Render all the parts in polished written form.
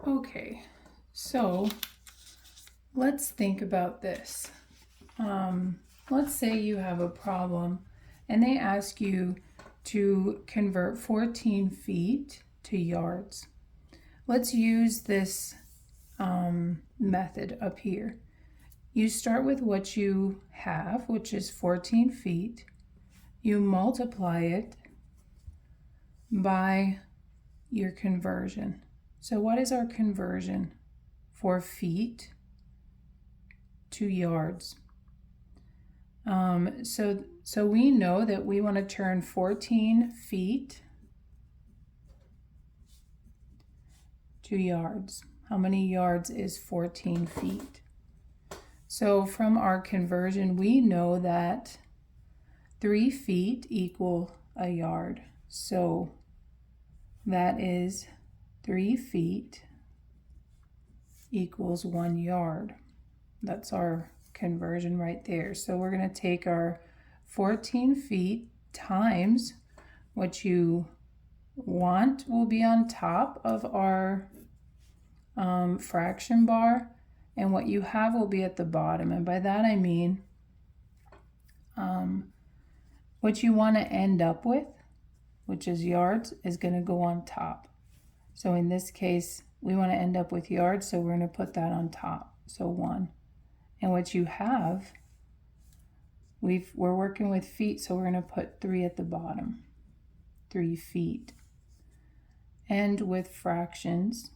Okay, so let's think about this. Let's say you have a problem and they ask you to convert 14 feet to yards. Let's use this method up here. You start with what you have, which is 14 feet. You multiply it by your conversion. So what is our conversion for feet to yards? So we know that we want to turn 14 feet to yards. How many yards is 14 feet? So from our conversion, we know that 3 feet equal a yard. So that is 3 feet equals 1 yard. That's our conversion right there. So we're going to take our 14 feet times what you want will be on top of our fraction bar, and what you have will be at the bottom. And by that I mean what you want to end up with, which is yards, is going to go on top. So in this case, we want to end up with yards, so we're going to put that on top. So 1. And what you have, we're working with feet, so we're going to put 3 at the bottom. 3 feet. And with fractions,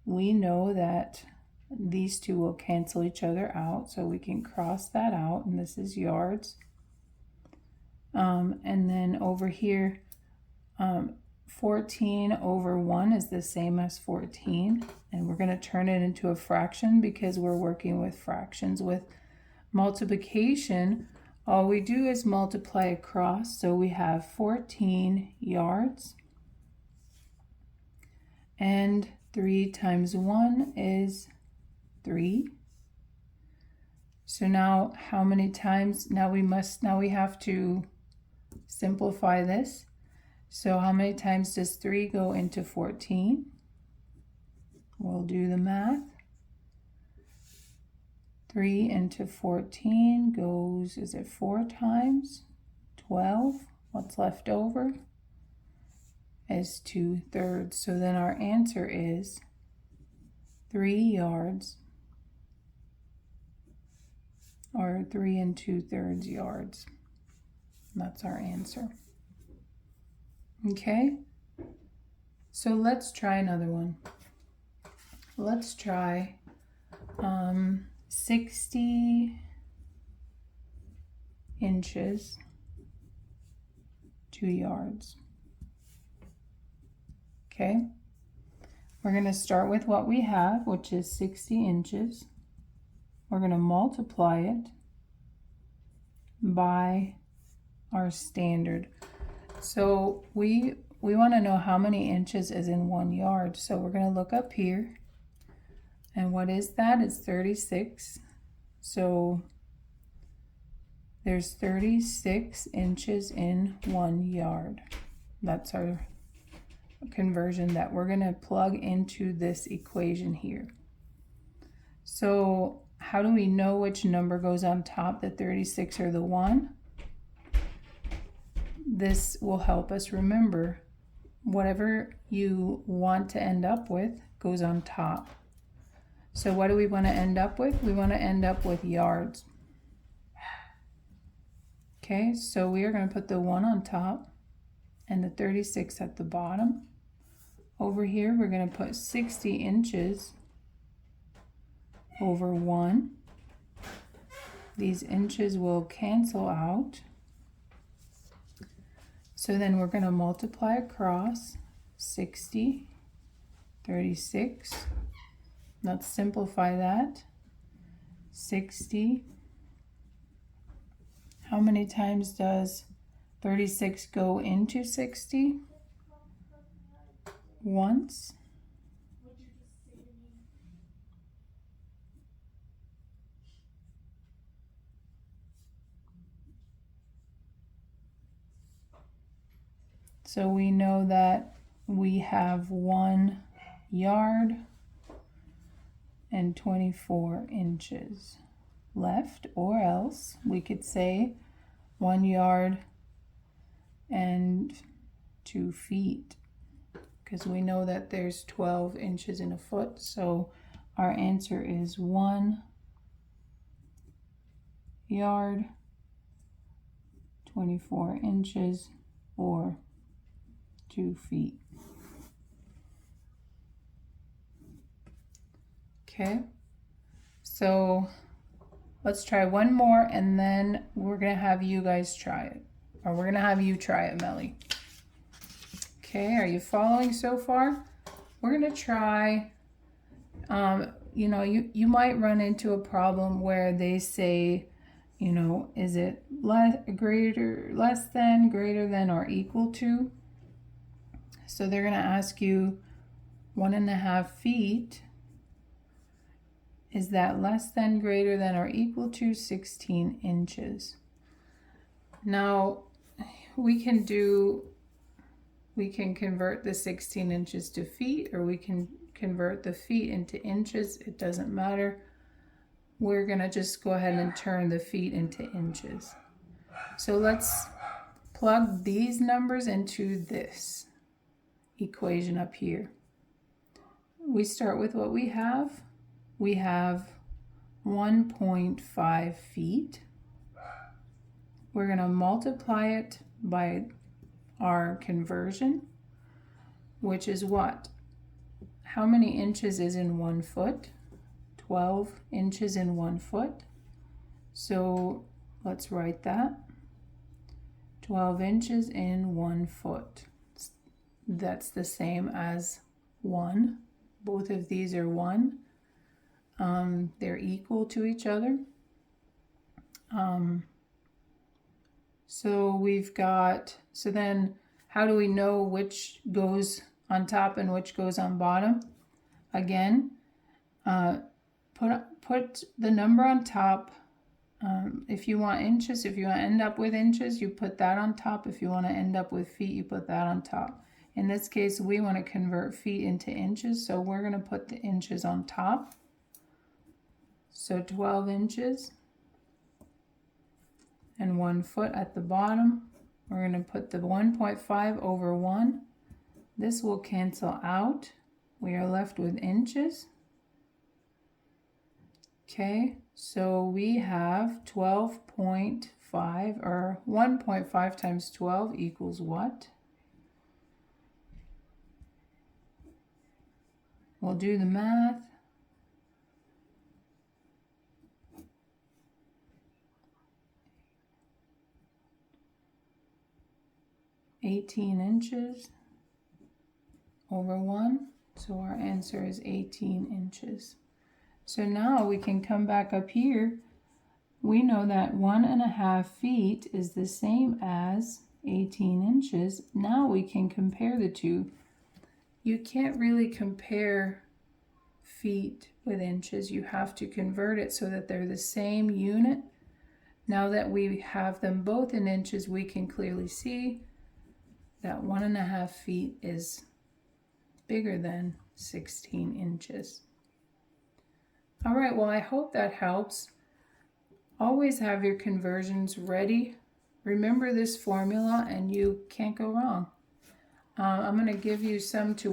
we know that these two will cancel each other out, so we can cross that out, and this is yards. And then over here, 14 over 1 is the same as 14, and we're going to turn it into a fraction because we're working with fractions. With multiplication, all we do is multiply across, so we have 14 yards, and 3 times 1 is 3. So now how many times? Now we have to simplify this. So how many times does 3 go into 14? We'll do the math. 3 into 14 goes, is it 4 times? 12. What's left over is 2/3. So then our answer is 3 yards, or 3 2/3 yards. That's our answer. Okay, so let's try another one. Let's try 60 inches, 2 yards. Okay, we're going to start with what we have, which is 60 inches. We're going to multiply it by our standard. So we want to know how many inches is in 1 yard. So we're going to look up here. And what is that? It's 36. So there's 36 inches in 1 yard. That's our conversion that we're going to plug into this equation here. So how do we know which number goes on top, the 36 or the 1? This will help us remember whatever you want to end up with goes on top. So what do we want to end up with? We want to end up with yards. Okay, so we are going to put the 1 on top and the 36 at the bottom. Over here, we're going to put 60 inches over 1. These inches will cancel out. So then we're going to multiply across 60, 36. Let's simplify that. 60. How many times does 36 go into 60? Once. So we know that we have 1 yard and 24 inches left, or else we could say 1 yard and 2 feet, because we know that there's 12 inches in a foot. So our answer is 1 yard, 24 inches, or 2 feet. Okay, so let's try one more, and then we're gonna have you guys try it, or we're gonna have you try it, Melly. Okay, are you following so far? We're gonna try, you know, you might run into a problem where they say, you know, is it less than, greater than, or equal to? So they're gonna ask you 1.5 feet. Is that less than, greater than, or equal to 16 inches? Now, we can convert the 16 inches to feet, or we can convert the feet into inches. It doesn't matter. We're gonna just go ahead and turn the feet into inches. So let's plug these numbers into this equation up here. We start with what we have. We have 1.5 feet. We're going to multiply it by our conversion, which is what? How many inches is in 1 foot? 12 inches in 1 foot. So let's write that. 12 inches in 1 foot. That's the same as 1. Both of these are 1. They're equal to each other. So we've got, so then how do we know which goes on top and which goes on bottom? Again, put the number on top. If you want inches, if you want to end up with inches, you put that on top. If you want to end up with feet, you put that on top. In this case, we want to convert feet into inches, so we're going to put the inches on top. So 12 inches and 1 foot at the bottom. We're going to put the 1.5 over 1. This will cancel out. We are left with inches. Okay, so we have 12.5, or 1.5 times 12 equals what? We'll do the math. $18 inches over 1. So our answer is 18 inches. So now we can come back up here. We know that 1.5 feet is the same as 18 inches. Now we can compare the two. You can't really compare feet with inches. You have to convert it so that they're the same unit. Now that we have them both in inches, we can clearly see that 1.5 feet is bigger than 16 inches. All right, well, I hope that helps. Always have your conversions ready. Remember this formula and you can't go wrong. I'm going to give you some to